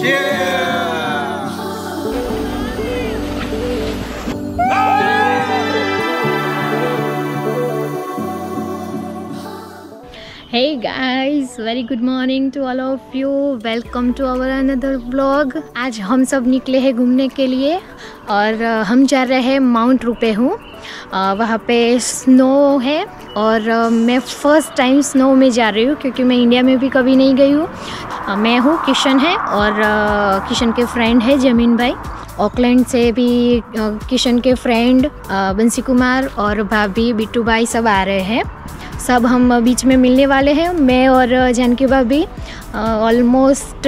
Hey guys, very good morning to all of you. Welcome to our another vlog. आज हम सब निकले हैं घूमने के लिए और हम जा रहे हैं माउंट रुपेहू। वहाँ पे स्नो है और मैं फ़र्स्ट टाइम स्नो में जा रही हूँ क्योंकि मैं इंडिया में भी कभी नहीं गई हूँ। मैं हूँ किशन है और किशन के फ्रेंड है जमीन भाई। ऑकलैंड से भी किशन के फ्रेंड बंसी कुमार और भाभी बिट्टू भाई सब आ रहे हैं। सब हम बीच में मिलने वाले हैं। मैं और जानकी भाभी ऑलमोस्ट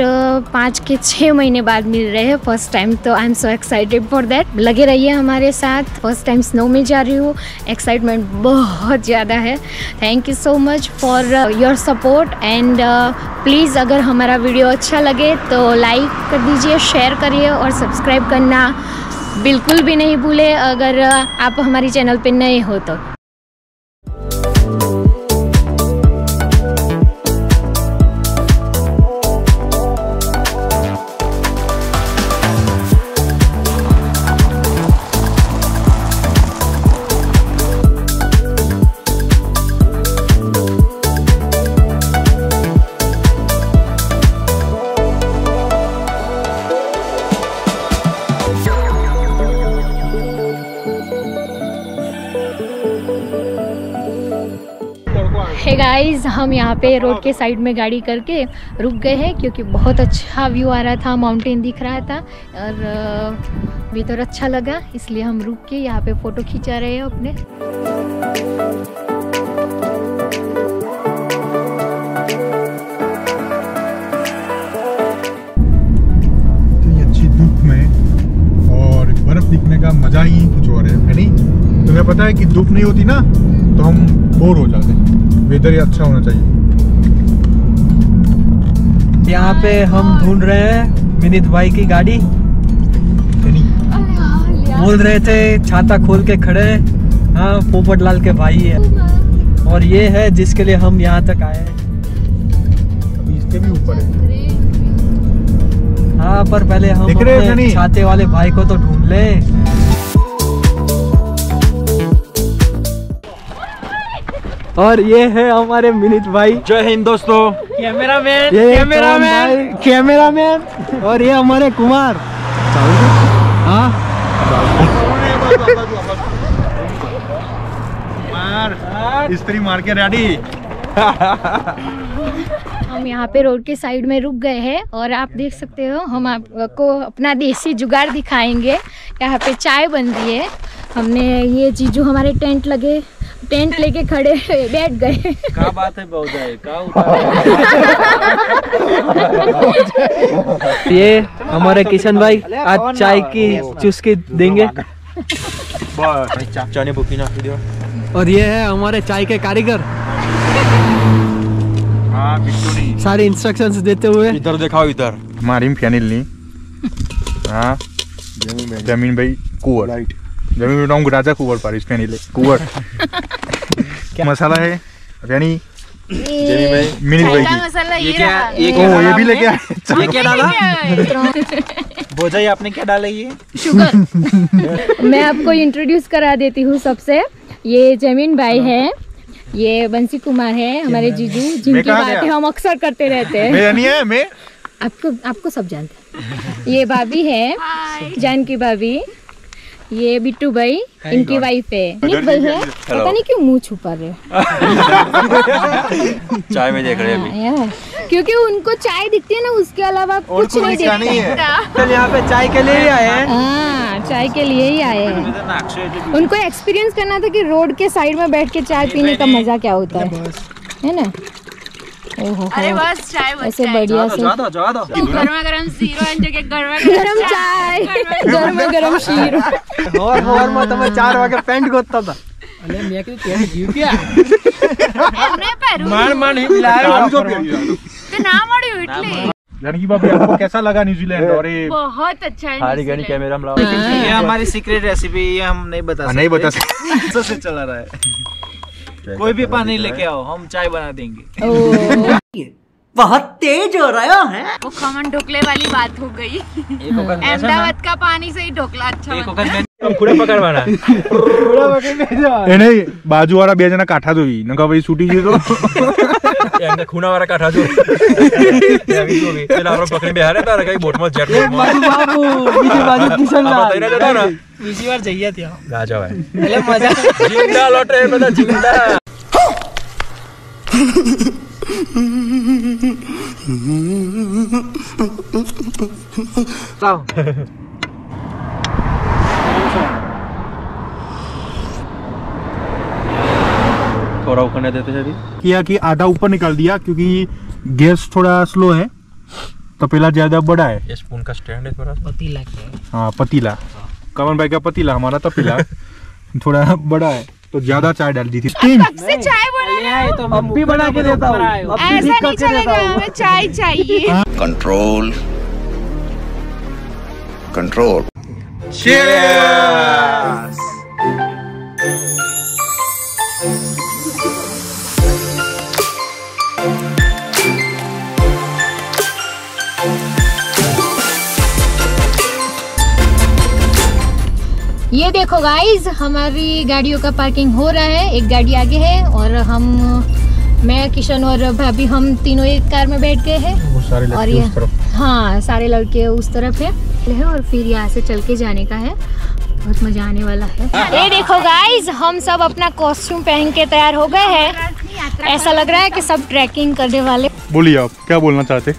5 के 6 महीने बाद मिल रहे हैं फर्स्ट टाइम, तो I am so excited for that. लगे रहिए हमारे साथ। फर्स्ट टाइम स्नो में जा रही हूँ, एक्साइटमेंट बहुत ज़्यादा है। Thank you so much for your support and please अगर हमारा वीडियो अच्छा लगे तो लाइक कर दीजिए, शेयर करिए और सब्सक्राइब करना बिल्कुल भी नहीं भूले अगर आप हमारी चैनल पे नए हो तो। हे गाइस, हम यहाँ पे रोड के साइड में गाड़ी करके रुक गए हैं क्योंकि बहुत अच्छा व्यू आ रहा था, माउंटेन दिख रहा था और वेदर अच्छा लगा, इसलिए हम रुक के यहाँ पे फ़ोटो खिंचा रहे हैं अपने। इतनी अच्छी धूप में और बर्फ दिखने का मजा ही कुछ और है नहीं? तुम्हें पता है कि धूप नहीं होती ना तो हम बोर हो जाते हैं। वेदर ही अच्छा होना चाहिए। यहाँ पे हम ढूंढ रहे हैं विनीत भाई की गाड़ी। बोल रहे थे छाता खोल के खड़े हैं। हाँ, पोपट लाल के भाई है और ये है जिसके लिए हम यहाँ तक आए हैं। अभी इसके भी ऊपर है। हाँ, पर पहले हम अपने छाते वाले भाई को तो ढूंढ लें। और ये है हमारे विनीत भाई। जय हिंद दोस्तों। कैमरामैन और ये हमारे कुमार। हाँ, इस्त्री मार के रेडी। हम यहाँ पे रोड के साइड में रुक गए हैं और आप देख सकते हो हम आपको अपना देसी जुगाड़ दिखाएंगे। यहाँ पे चाय बन रही है। हमने ये जीजू हमारे टेंट लेके खड़े बैठ गए। क्या बात है बहुत है ये हमारे किशन भाई आज चाय की चुस्की देंगे। और ये है हमारे चाय के कारीगर। हाँ, बिट्टू सारे इंस्ट्रक्शंस देते हुए। इधर दिखाओ, इधर मारिम फैनिल नहीं। हाँ, जमीन भाई कुंवर। जमीन नाम राजा कुंवर पारिस फैनिल कुंवर। मसाला है यानी मिनिट भाई की। ये भी लेके आए। ये क्या डाला? बोझा आपने क्या डाला? ये शुगर। मैं आपको इंट्रोड्यूस करा देती हूँ सबसे। ये जमीन भाई है, ये बंसी कुमार है हमारे जीजू, जिनकी बातें हम अक्सर करते रहते हैं। मैं आपको सब जानते हैं। ये भाभी है, जानकी भाभी। ये बिट्टू भाई इनकी वाइफ है। निक भाई है, पता नहीं क्यों मुंह छुपा रहे। चाय में देख रहे हैं अभी। क्योंकि उनको चाय दिखती है ना, उसके अलावा कुछ नहीं दिखता। यहाँ पे चाय के लिए ही आए हैं। हाँ, चाय के लिए ही आए हैं। उनको एक्सपीरियंस करना था कि रोड के साइड में बैठ के चाय पीने का मजा क्या होता है ना। ओहो, अरे बस चाय ऐसे बढ़िया से गरमा गरम शीरो गरम चाय, गरमा गरम शीरो। और मैं तुम्हें 4 वागे पेंट गोतता था। अरे मैं क्या मान ही मिलाया तो नाम और इटली। जानकी बाबू, आपको कैसा लगा न्यूजीलैंड? और ये बहुत अच्छा है। हारी गनी कैमरा में ये हमारी सीक्रेट रेसिपी, ये हम नहीं बता सकते। से चला रहा है। कोई भी पानी लेके आओ, हम चाय बना देंगे। बहुत तेज हो रहा है। वो खमन ढोकले वाली बात हो गई। अहमदाबाद का पानी से ही ढोकला अच्छा बनता है। એને બાજુવાળા બે જણા કાઠા જોઈ નકા ભાઈ છૂટી ગઈ તો એને ખૂણાવાળા કાઠા જો આવી જો પેલા આપણે પકડી બેહારે તારે કઈ બોટમાં જેટ બાબુ બીજી બાજુ કિશનલાલ બતાઈને જતો ને બીજી વાર જઈએ ત્યાં રાજા ભાઈ એટલે મજા જિંદા લોટે બધા જિંદા लाओ थोड़ा उखड़ने देते हैं अभी किया कि आधा ऊपर निकाल दिया क्योंकि गैस थोड़ा स्लो है तपेला ज्यादा बड़ा है। ये स्पून का स्टैंड है थोड़ा सा पतीला के हाँ पतीला कमल भाई का पतीला हमारा तपेला थोड़ा बड़ा है तो ज्यादा चाय डाल दी थी स्टीम से चाय बना तो अब भी बना के देता हूँ ऐसा नहीं चलेगा, हमें चाय चाहिए। Control control Cheers! ये देखो गाइस, हमारी गाड़ियों का पार्किंग हो रहा है। एक गाड़ी आगे है और मैं किशन और भाभी हम तीनों एक कार में बैठ गए हैं। वो सारे और लड़के ये उस तरफ हाँ सारे लड़के उस तरफ है और फिर यहाँ से चल के जाने का है। बहुत मजा आने वाला है। ये देखो गाइस, हम सब अपना कॉस्ट्यूम पहन के तैयार हो गए हैं। ऐसा लग रहा है कि सब ट्रैकिंग करने वाले। बोलिए आप क्या बोलना चाहते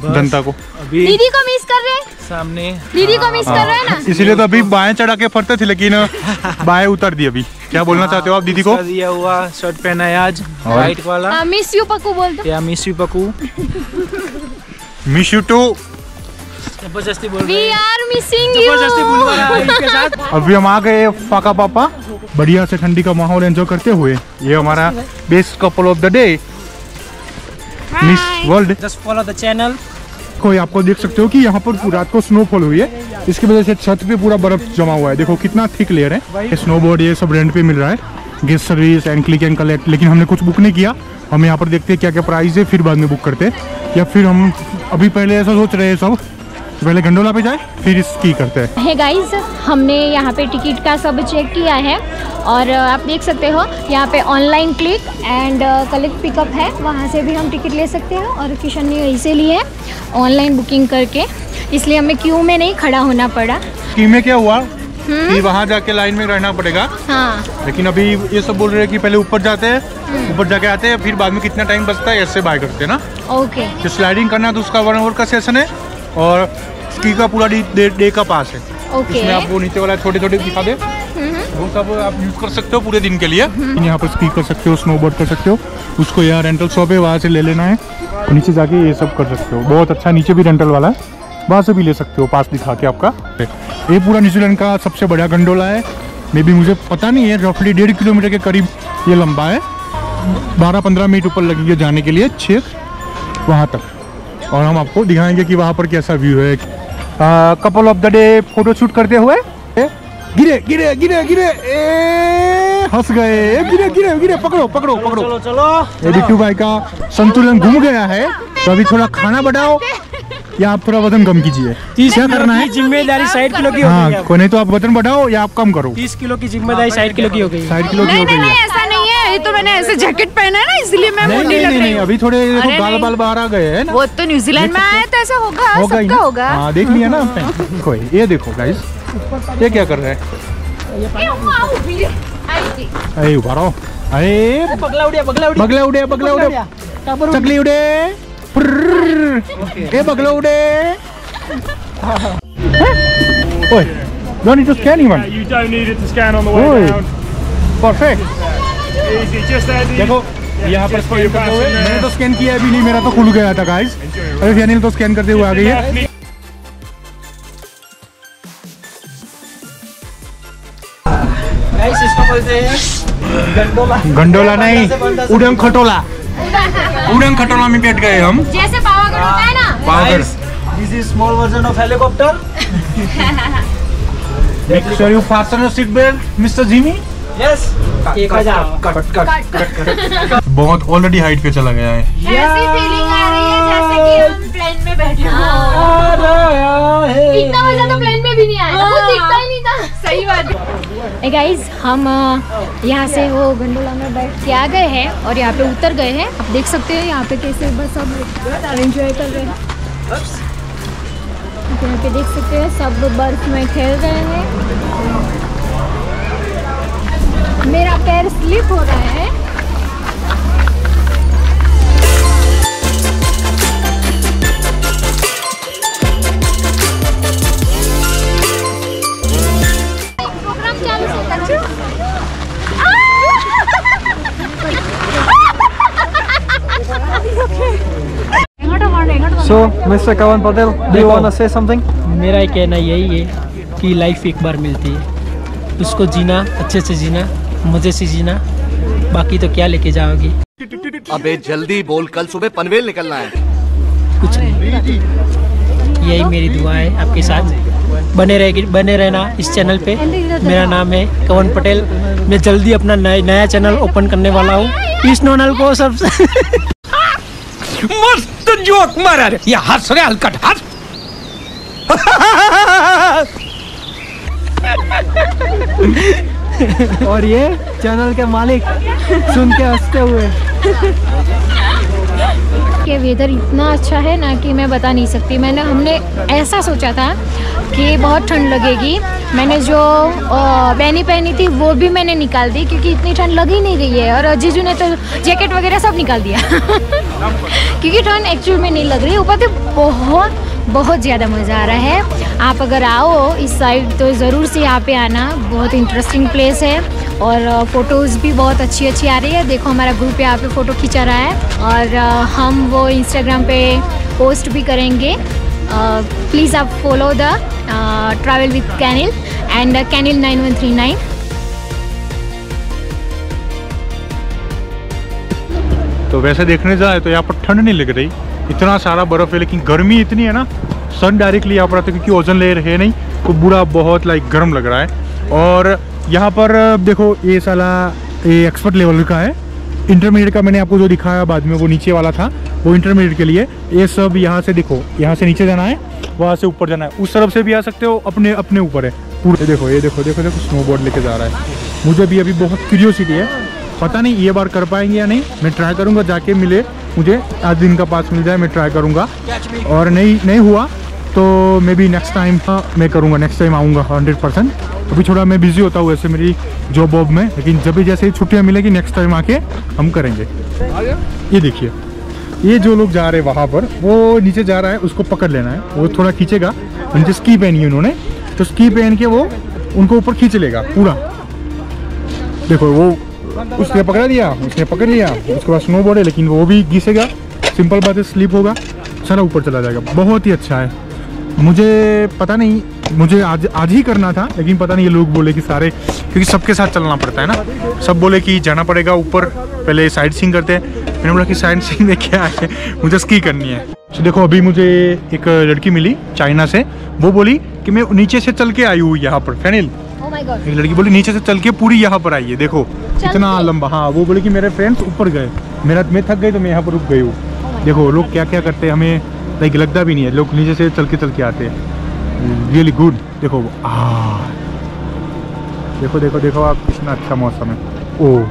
जनता को? अभी दीदी को मिस कर रहे हैं, सामने दीदी को मिस कर रहे हैं ना, इसीलिए तो अभी बाएं चढ़ा के फरते थे लेकिन बाएं उतर दी। अभी क्या बोलना चाहते हो आप दीदी को? दिया हुआ शर्ट पहना है आज वाइट वाला। मिस यू पक्कू बोल दो। या miss you Pakku miss you too. जबरदस्ती बोल वी आर मिसिंग यू। जबरदस्ती बोल रहा है इसके साथ। अभी हम आ गए फाका पापा, बढ़िया से ठंडी का माहौल एंजॉय करते हुए। ये हमारा best couple of the day miss world. Just follow the channel. कोई आपको देख सकते हो कि यहाँ पर रात को स्नोफॉल हुई है, इसकी वजह से छत पे पूरा बर्फ जमा हुआ है। देखो कितना थिक लेयर है। स्नोबोर्ड ये सब रेंट पे मिल रहा है, guest service and click and collect. लेकिन हमने कुछ बुक नहीं किया। हम यहाँ पर देखते हैं क्या क्या प्राइस है, फिर बाद में बुक करते हैं। या फिर हम अभी पहले ऐसा सोच रहे हैं सब पहले गंडोला पे जाए फिर स्की करते हैं। हे गाइस, हमने यहाँ पे टिकट का सब चेक किया है और आप देख सकते हो यहाँ पे online click and collect pickup है, वहाँ से भी हम टिकट ले सकते हैं। और किशन ने इसीलिए ऑनलाइन बुकिंग करके, इसलिए हमें क्यू में नहीं खड़ा होना पड़ा। स्की में क्या हुआ कि वहाँ जाके लाइन में रहना पड़ेगा। हाँ, लेकिन अभी ये सब बोल रहे हैं कि पहले ऊपर जाते हैं, ऊपर जाके आते हैं, फिर बाद में कितना टाइम बचता है ऐसे बाय करते हैं ना। ओके। तो स्लाइडिंग करना तो उसका 1 आवर का सेशन है और स्की का पूरा डे का पास है। ओके। इसमें आप वो नीचे वाला छोटे छोटे दिखा दे, वो सब आप यूज कर सकते हो पूरे दिन के लिए। यहाँ पर स्की कर सकते हो, स्नोबोर्ड कर सकते हो। उसको यहाँ रेंटल शॉप है, वहाँ से ले लेना है। नीचे जाके ये सब कर सकते हो। बहुत अच्छा, नीचे भी रेंटल वाला है, वहाँ से भी ले सकते हो पास दिखा के आपका। ये पूरा न्यूजीलैंड का सबसे बड़ा गंडोला है। मे बी मुझे पता नहीं है, रफली 1.5 किलोमीटर के करीब ये लंबा है। 12-15 मिनट ऊपर लगेंगे जाने के लिए, छेक वहाँ तक। और हम आपको दिखाएंगे कि वहाँ पर कैसा व्यू है। Couple of the day photo shoot करते हुए गिरे गिरे गिरे गिरे, हंस गए। गिरे गिरे गिरे, पकड़ो पकड़ो पकड़ो। चलो चलो। ये बिट्टू भाई का संतुलन घूम गया है, तो अभी थोड़ा खाना बढ़ाओ या आप थोड़ा वजन कम कीजिए। क्या करना है? जिम्मेदारी 60 किलो की हो गई हाँ, है। कोई नहीं तो आप वजन बढ़ाओ या आप कम करो। 30 किलो की जिम्मेदारी 60 किलो की हो गई है। 60 किलो की हो गई है। ऐसा नहीं है, ये तो मैंने ऐसे जैकेट पहना है ना, इसलिए मैं नहीं मोटी नहीं लग नहीं रही नहीं, हूँ। अभी थोड़े देखो अरे गाल नहीं। बाल बाहर आ गए हैं ना। वो तो न्यूजीलैंड में आया तो ऐसा होगा, होगा ही सबका ना। होगा। हाँ, देख लिया ना आपने। कोई ये देखो गाइस, ये क्या कर रहे हैं? अरे उभा रहो। अरे बगला उड़िया बगला उड़िया बगला उड़े बगला उड़े, चकली उड़े, ये बगला उड़े। ओए, don't need to scan even. You don't need it to scan on the way Oi. down. Perfect. Easy, just as easy. देखो यहाँ पर just put your स्कैन करते pass हुए, in there. मैंने तो स्कैन किया अभी नहीं, मेरा तो खुल गया था गाइस। अरे फैनिल तो स्कैन करते हुए आ गई है। गाइस, इसको बोलते हैं गंडोला। गंडोला नहीं, उड़न खटोला। उड़न खटोला में बैठ गए हम। जैसे पावागढ़ होता है ना। Pavagadh. This is small version of helicopter. Make sure you fasten your seat belt, Mr. Jimmy. Yes. 1000 cut cut cut. बहुत ऑलरेडी हाइट पे चला गया है। ऐसी फीलिंग आ में बैठे हो। इतना मजा तो प्लेन में भी नहीं आया, कुछ दिखता ही नहीं था। सही बात है। गाइस हम यहाँ से वो गंडोला में बैठ के आ गए हैं और यहाँ पे उतर गए हैं। आप देख सकते हैं यहाँ पे कैसे बस सब एंजॉय कर रहे हैं। यहाँ पे देख सकते हैं सब बर्फ में खेल रहे हैं। मेरा पैर स्लिप हो रहा है। प्रोग्राम चालू से So, Mr. Kawan Patel, do you want to say something? मेरा कहना यही है कि लाइफ एक बार मिलती है, उसको जीना, अच्छे से जीना, मजे से जीना, बाकी तो क्या लेके जाओगी। अबे जल्दी बोल, कल सुबह पनवेल निकलना है। कुछ नहीं, यही मेरी दुआ है आपके साथ। बने रहना इस चैनल पे। मेरा नाम है कवन पटेल। मैं जल्दी अपना नया चैनल ओपन करने वाला हूँ। इस नोनल को सब मस्त जोक मारा रे, ये हंस रहे हलकट हंस। और ये चैनल के मालिक सुन के हंसते हुए। कि वेदर इतना अच्छा है ना कि मैं बता नहीं सकती। हमने ऐसा सोचा था कि बहुत ठंड लगेगी। मैंने जो बैनी पहनी थी वो भी मैंने निकाल दी क्योंकि इतनी ठंड लग ही नहीं रही है। और जीजू ने तो जैकेट वगैरह सब निकाल दिया क्योंकि ठंड एक्चुअल में नहीं लग रही। ऊपर से बहुत ज़्यादा मज़ा आ रहा है। आप अगर आओ इस साइड तो ज़रूर से यहाँ पे आना। बहुत इंटरेस्टिंग प्लेस है और फ़ोटोज़ भी बहुत अच्छी आ रही है। देखो हमारा ग्रुप यहाँ पे फ़ोटो खींचा रहा है और हम वो इंस्टाग्राम पे पोस्ट भी करेंगे। प्लीज़ आप follow the travel with Kanil and Kanil 9139। तो वैसे देखने जाए तो यहाँ पर ठंड नहीं लग रही, इतना सारा बर्फ है, लेकिन गर्मी इतनी है ना, सन डायरेक्टली यहाँ पर आते क्योंकि ओजोन लेयर है नहीं, तो बुरा बहुत गर्म लग रहा है। और यहाँ पर देखो ये साला ये एक्सपर्ट लेवल का है। इंटरमीडिएट का मैंने आपको जो दिखाया बाद में वो नीचे वाला था, वो इंटरमीडिएट के लिए। ये सब यहाँ से देखो, यहाँ से नीचे जाना है, वहाँ से ऊपर जाना है। उस तरफ से भी आ सकते हो, अपने अपने ऊपर है पूरे। ये देखो स्नोबोर्ड लेके जा रहा है। मुझे भी अभी बहुत क्यूरियोसिटी है, पता नहीं ये बार कर पाएंगे या नहीं। मैं ट्राई करूँगा, जाके मिले मुझे आज दिन का पास मिल जाए, मैं ट्राई करूँगा। और नहीं हुआ तो मे बी नेक्स्ट टाइम मैं करूँगा, नेक्स्ट टाइम आऊँगा 100%। अभी थोड़ा मैं बिजी होता हूँ ऐसे मेरी जॉब वॉब में, लेकिन जब भी जैसे छुट्टियाँ मिलेगी नेक्स्ट टाइम आके हम करेंगे। ये देखिए, ये जो लोग जा रहे हैं वहाँ पर, वो नीचे जा रहा है, उसको पकड़ लेना है। वो थोड़ा खींचेगा, नीचे स्की पहनी है उन्होंने, तो स्की पहन के वो उनको ऊपर खींच लेगा पूरा। देखो वो उसने पकड़ा दिया, उसने पकड़ लिया, उसके बाद स्नोबोर्ड है लेकिन वो भी घिसेगा। सिंपल बात है, स्लिप होगा, सारा ऊपर चला जाएगा। बहुत ही अच्छा है। मुझे पता नहीं, मुझे आज ही करना था, लेकिन पता नहीं ये लोग बोले कि सारे, क्योंकि सबके साथ चलना पड़ता है ना, सब बोले कि जाना पड़ेगा ऊपर, पहले साइड सीइंग करते हैं। मैंने बोला कि साइड सीइंग में क्या है, मुझे स्की करनी है। तो देखो अभी मुझे एक लड़की मिली चाइना से, वो बोली कि मैं नीचे से चल के आई हूँ यहाँ पर फैनिल। एक लड़की बोली नीचे से चल के पूरी यहाँ पर आई है, देखो कितना लंबा। हाँ, वो बोले कि मेरे फ्रेंड्स ऊपर गए, मैं थक गई तो मैं यहाँ पर रुक गई हूँ। देखो लोग क्या क्या करते हैं, हमें लगता भी नहीं है, लोग नीचे से चल के आते हैं। Really good. देखो देखो आप, कितना अच्छा मौसम है। ओह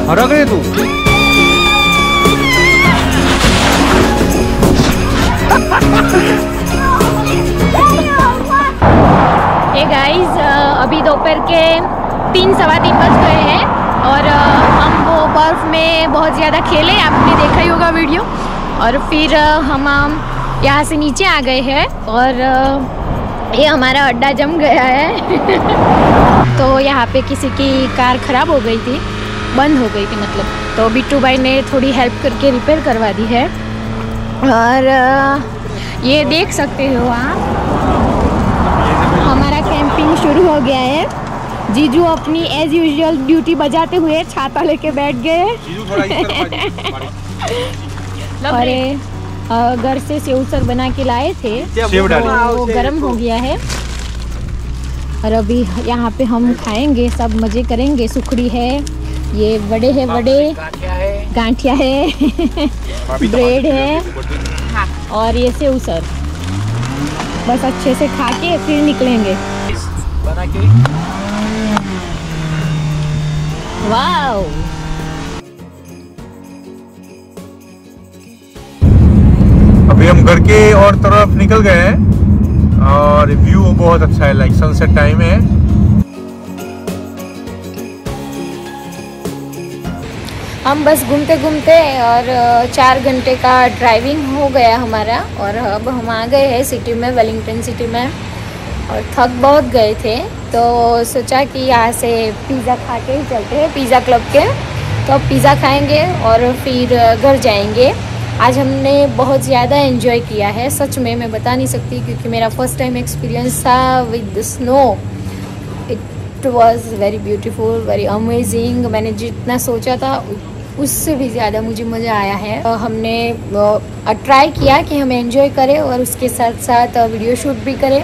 हरा गए तू हे गाइस, अभी दोपहर के 3 सवा 3 बज गए हैं और हम वो बर्फ़ में बहुत ज़्यादा खेले, आपने देखा ही होगा वीडियो। और फिर हम यहाँ से नीचे आ गए हैं और ये हमारा अड्डा जम गया है। तो यहाँ पे किसी की कार ख़राब हो गई थी, बंद हो गई थी मतलब, तो बिट्टू भाई ने थोड़ी हेल्प करके रिपेयर करवा दी है। और ये देख सकते हो आप, हमारा कैंपिंग शुरू हो गया है। जीजू अपनी एज यूजुअल ड्यूटी बजाते हुए छाता लेके बैठ गए और घर से सेवसर बना के लाए थे, वो गर्म हो गया है और अभी यहाँ पे हम खाएंगे, सब मज़े करेंगे। सुखड़ी है, ये बड़े है, बड़े गांठिया है ब्रेड है और ये सेवसर। बस अच्छे से खा के फिर निकलेंगे। बना के वाओ, अभी हम घर के और तरफ निकल गए हैं और व्यू बहुत अच्छा है, लाइक सनसेट टाइम है। हम बस घूमते घूमते और 4 घंटे का ड्राइविंग हो गया हमारा और अब हम आ गए हैं सिटी में, वेलिंगटन सिटी में, और थक बहुत गए थे तो सोचा कि यहाँ से पिज़्ज़ा खा के ही चलते हैं, पिज़्ज़ा क्लब के। तो अब पिज़्ज़ा खाएंगे और फिर घर जाएंगे। आज हमने बहुत ज़्यादा एंजॉय किया है, सच में मैं बता नहीं सकती, क्योंकि मेरा फर्स्ट टाइम एक्सपीरियंस था with the snow. It was very beautiful, very amazing. मैंने जितना सोचा था उससे भी ज़्यादा मुझे मज़ा आया है। हमने ट्राई किया कि हम एंजॉय करें और उसके साथ साथ वीडियो शूट भी करें,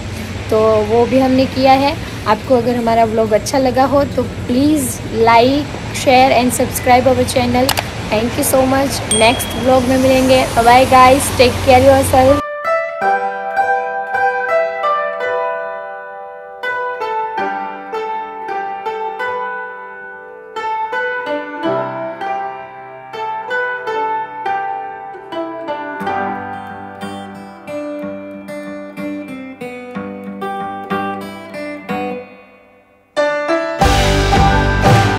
तो वो भी हमने किया है। आपको अगर हमारा व्लॉग अच्छा लगा हो तो please like, share and subscribe our channel. Thank you so much. Next vlog में मिलेंगे। Bye guys, take care yourself.